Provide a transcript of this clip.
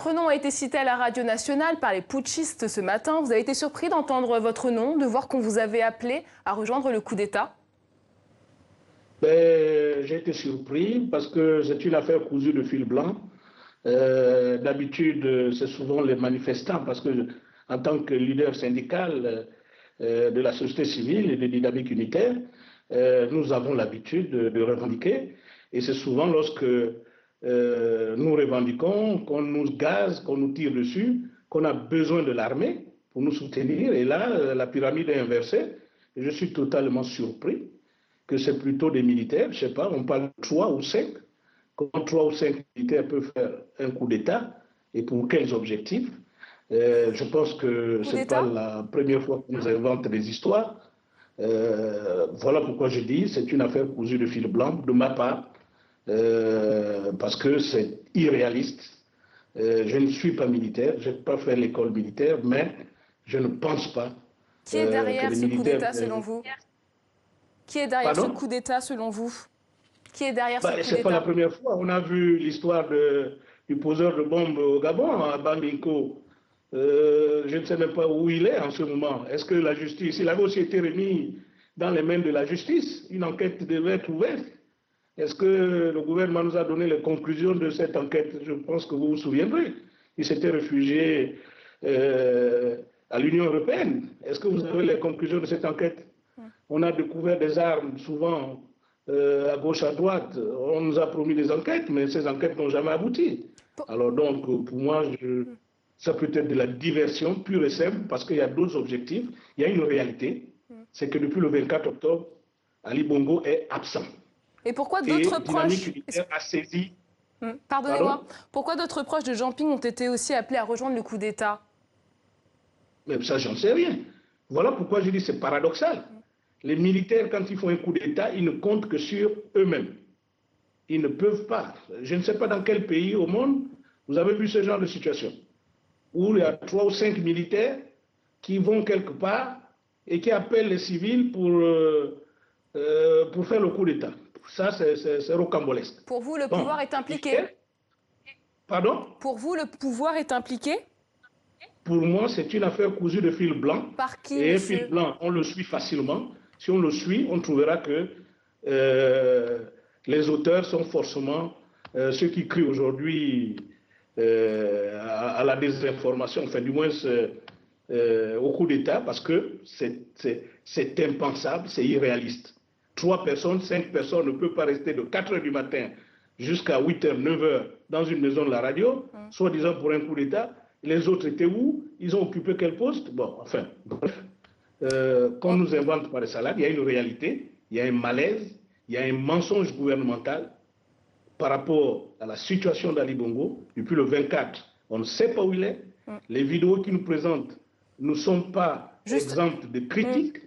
Votre nom a été cité à la radio nationale par les putschistes ce matin. Vous avez été surpris d'entendre votre nom, de voir qu'on vous avait appelé à rejoindre le coup d'État? J'ai été surpris parce que c'est une affaire cousue de fil blanc. D'habitude, c'est souvent les manifestants, parce que en tant que leader syndical de la société civile et de Dynamique Unitaire, nous avons l'habitude de revendiquer. Et c'est souvent lorsque nous revendiquons qu'on nous gaze, qu'on nous tire dessus, qu'on a besoin de l'armée pour nous soutenir. Et là, la pyramide est inversée. Et je suis totalement surpris que c'est plutôt des militaires, je ne sais pas, on parle de 3 ou 5. Comment 3 ou 5 militaires peuvent faire un coup d'État et pour quels objectifs? Je pense que ce n'est pas la première fois qu'on nous invente des histoires. Voilà pourquoi je dis c'est une affaire cousue de fil blanc de ma part, parce que c'est irréaliste. Je ne suis pas militaire, je n'ai pas fait l'école militaire, mais je ne pense pas. Qui est derrière ce coup d'État selon vous? Qui est derrière ce coup d'État selon vous? Qui est derrière ce coup d'État? C'est pas la première fois. On a vu l'histoire du poseur de bombes au Gabon, à Bamako. Je ne sais même pas où il est en ce moment. Est-ce que la justice, il avait aussi été remis dans les mains de la justice, une enquête devait être ouverte. Est-ce que le gouvernement nous a donné les conclusions de cette enquête? Je pense que vous vous souviendrez. Il s'était réfugié à l'Union européenne. Est-ce que vous avez les conclusions de cette enquête? On a découvert des armes, souvent à gauche, à droite. On nous a promis des enquêtes, mais ces enquêtes n'ont jamais abouti. Alors donc, pour moi, ça peut être de la diversion pure et simple, parce qu'il y a d'autres objectifs. Il y a une réalité, c'est que depuis le 24 octobre, Ali Bongo est absent. Et pourquoi d'autres proches... a saisi... Pardonnez-moi. Pourquoi d'autres proches de Jean Ping ont été aussi appelés à rejoindre le coup d'État? Mais ça, j'en sais rien. Voilà pourquoi je dis que c'est paradoxal. Les militaires, quand ils font un coup d'État, ils ne comptent que sur eux-mêmes. Ils ne peuvent pas. Je ne sais pas dans quel pays au monde vous avez vu ce genre de situation, où il y a 3 ou 5 militaires qui vont quelque part et qui appellent les civils pour faire le coup d'État. Ça, c'est rocambolesque. Pour vous, le pouvoir est impliqué? Pardon? Pour vous, le pouvoir est impliqué? Pour moi, c'est une affaire cousue de fil blanc. Par qui, et monsieur? Un fil blanc, on le suit facilement. Si on le suit, on trouvera que les auteurs sont forcément ceux qui crient aujourd'hui à la désinformation, enfin du moins au coup d'État, parce que c'est impensable, c'est irréaliste. 3 personnes, 5 personnes ne peuvent pas rester de 4 h du matin jusqu'à 8 h, 9 h dans une maison de la radio, soi-disant pour un coup d'État. Les autres étaient où? Ils ont occupé quel poste? Bon, enfin, bref. Qu'on nous invente par les salades, il y a une réalité, il y a un malaise, il y a un mensonge gouvernemental par rapport à la situation d'Ali Bongo. Depuis le 24, on ne sait pas où il est. Les vidéos qu'il nous présente ne sont pas exemptes de critiques.